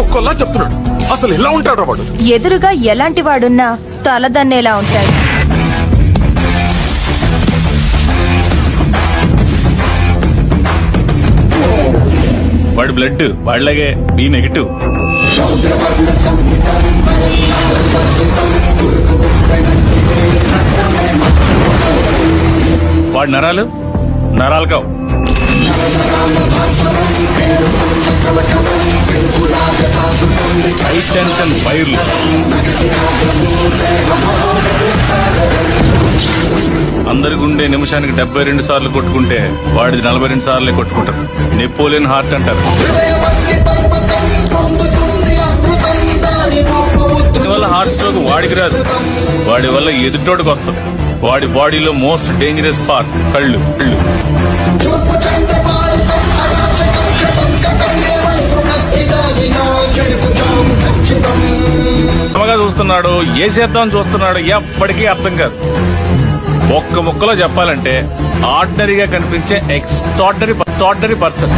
ఒక్కోలా చెప్తున్నాడు. అసలు ఎలా ఉంటాడు వాడు? ఎదురుగా ఎలాంటి వాడున్నా తలదన్నేలా ఉంటాడు. వాడి బ్లడ్ వాళ్ళగే బి నెగిటివ్. వాడి నరాలు కావు. హై టెన్షన్ వైర్లు. అందరి గుండె నిమిషానికి 72 సార్లు కొట్టుకుంటే వాడిది 42 సార్లే కొట్టుకుంటారు. నెపోలియన్ హార్ట్ అంటారు. దీనివల్ల హార్ట్ స్ట్రోక్ వాడికి రాదు, వాడి వల్ల ఎదుటోడికి వస్తుంది. వాడి బాడీలో మోస్ట్ డేంజరస్ పార్ట్ కళ్ళు. చూస్తున్నాడు, ఏ చేద్దాం చూస్తున్నాడు, ఎప్పటికీ అర్థం కాదు. ఒక్క ముక్కలో చెప్పాలంటే ఆర్డినరీగా కనిపించే ఎక్స్ట్రార్డినరీ పర్సన్.